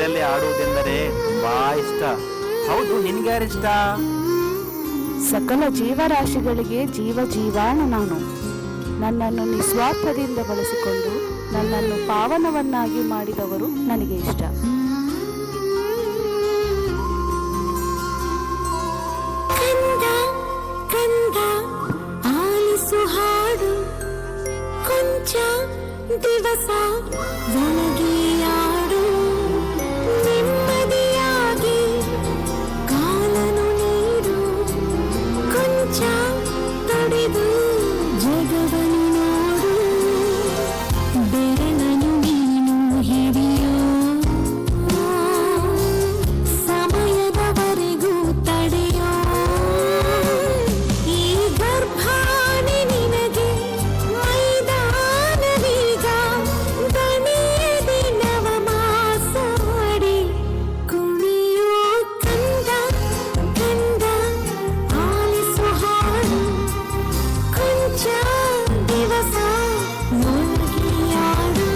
ಮಳೆಯಲ್ಲಿ ಆಡುವುದೆಂದರೆ ತುಂಬಾ ಇಷ್ಟ. ಹೌದು, ನಿನ್ಗೆ ಯಾರಿಷ್ಟ? ಸಕಲ ಜೀವರಾಶಿಗಳಿಗೆ ಜೀವಾಣು ನಾನು. ನನ್ನನ್ನು ನಿಸ್ವಾರ್ಥದಿಂದ ಬಳಸಿಕೊಂಡು ನನ್ನನ್ನು ಪಾವನವನ್ನಾಗಿ ಮಾಡಿದವರು ನನಗೆ ಇಷ್ಟ. ಆಲಿಸು ಹಾಡು ಕೊಂಚ ದಿವಸ ಒಳಗೆಯಾಡು ನೆಮ್ಮದಿಯಾಗಿ ಕಾಲನು ನೀಡು ಕೊಂಚ ತಡೆದು ಜಗವನ್ನು ನೋಡು ಬೆರಳನು ನೀನು ಹಿಡಿಯೋ ಸಮಯದವರೆಗೂ ತಡೆಯೋ ಈ ಗರ್ಭಾನಿ ನಿನಗೆ ಮೈದಾನವೀಗ ದಣಿಯದೆ ನವಮಾಸಾಡಿ ಕುಣಿಯೋ ಕಂದ ಕಂದ ಆಲಿಸು ಹಾಡು ಕೊಂಚ ದಿವಸ ಒಳಗೆಯಾಡು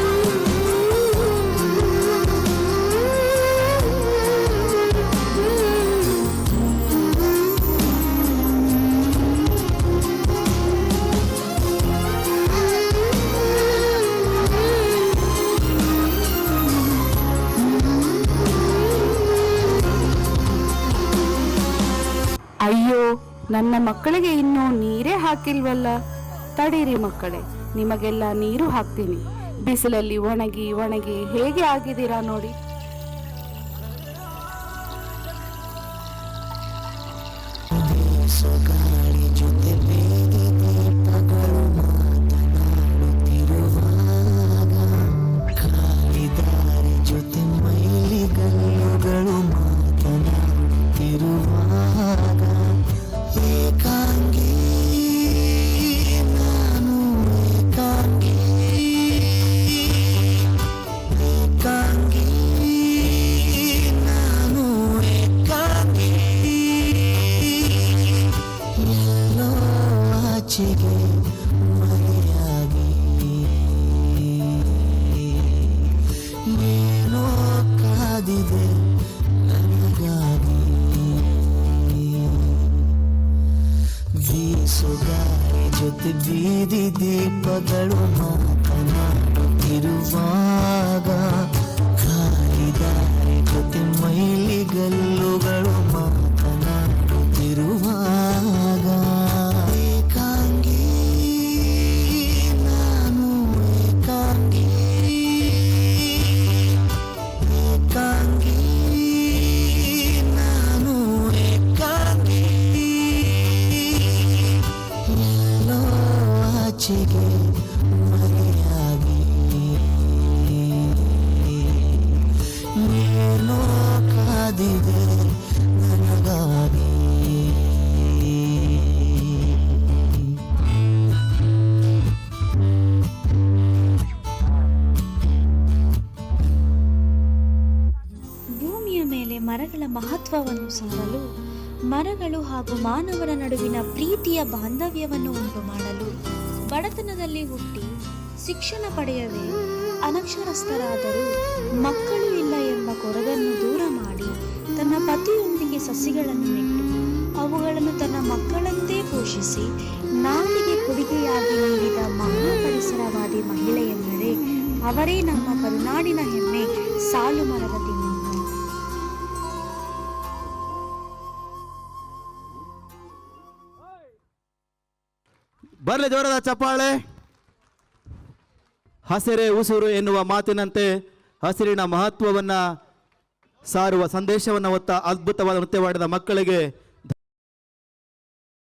ಅಯ್ಯೋ, ನನ್ನ ಮಕ್ಕಳಿಗೆ ಇನ್ನೂ ನೀರೇ ಹಾಕಿಲ್ವಲ್ಲ. ತಡೀರಿ ಮಕ್ಕಳೇ, ನಿಮಗೆಲ್ಲ ನೀರು ಹಾಕ್ತೀನಿ. ಬಿಸಿಲಲ್ಲಿ ಒಣಗಿ ಒಣಗಿ ಹೇಗೆ ಆಗಿದ್ದೀರಾ ನೋಡಿ. ಗಾಳಿ ಜೊತೆ ಬೇರೆ ದೀಪಗಳು ಮಾತನಾಡುತ್ತಿರುವಾಗ ಕಾಲಿದಾರಿ ಜೊತೆ ಮೈಲಿಗಲ್ಲುಗಳು ಮಾತನಾಡುತ್ತಿರುವಾಗ ಏಕಾಂಗಿ ನಾನು ಏಕಾಂಗಿ ಏಕಾಂಗಿ ನಾನು ಏಕಾಂಗಿ ಎಲ್ಲೋ ಆಚೆಗೆ ಮರೆಯಾಗಿ ಏನೋ ಕಾದಿದೆ ನನಗಾಗಿ ಬೀಸುಗಾರಿ ಜೊತೆ ಬೀದಿ ದೀಪಗಳು ಮಾತನಾಡುತ್ತಿರುವಾಗ ಕಾಲಿದಾರಿ ಜೊತೆ ಮೈಲಿಗಲ್ಲುಗಳು ಮಾತನಾಡುತ್ತಿರುವಾಗ ಏಕಾಂಗಿ ನಾನು ಏಕಾಂಗಿ ಏಕಾಂಗಿ ನಾನು ಏಕಾಂಗಿ ಎಲ್ಲೋ ಆಚೆಗೆ ಮರೆಯಾಗಿ ಏನೋ ಕಾದಿದೆ ನನಗಾಗಿ ಭೂಮಿಯ ಮೇಲೆ ಮರಗಳ ಮಹತ್ವವನ್ನು ಸಾರಲು, ಮರಗಳು ಹಾಗೂ ಮಾನವರ ನಡುವಿನ ಪ್ರೀತಿಯ ಬಾಂಧವ್ಯವನ್ನು ಉಂಟು ಮಾಡಲು, ಬಡತನದಲ್ಲಿ ಹುಟ್ಟಿ ಶಿಕ್ಷಣ ಪಡೆಯದೆ ಅನಕ್ಷರಸ್ಥರಾದರೂ ಮಕ್ಕಳು ಇಲ್ಲ ಎಂಬ ಕೊರಗನ್ನು ದೂರ ಮಾಡಿ ತನ್ನ ಪತಿಯೊಂದಿಗೆ ಸಸಿಗಳನ್ನು ನೆಟ್ಟು ಅವುಗಳನ್ನು ತನ್ನ ಮಕ್ಕಳಂತೆ ಪೋಷಿಸಿ ನಾಡಿಗೆ ಕೊಡುಗೆಯಾಗಿ ನೀಡಿದ ಮಹಾಪರಿಸರವಾದಿ ಮಹಿಳೆ ಎಂದರೆ ಅವರೇ ನಮ್ಮ ಕರುನಾಡಿನ ಹೆಮ್ಮೆ ಸಾಲು ಮರದ ತಿಮ್ಮಮ್ಮ. ಬರ್ಲಿ ಜೋರದ ಚಪ್ಪಾಳೆ. ಹಸಿರೇ ಉಸಿರು ಎನ್ನುವ ಮಾತಿನಂತೆ ಹಸಿರಿನ ಮಹತ್ವವನ್ನು ಸಾರುವ ಸಂದೇಶವನ್ನು ಹೊತ್ತ ಅದ್ಭುತವಾದ ನೃತ್ಯ ಮಾಡಿದ ಮಕ್ಕಳಿಗೆ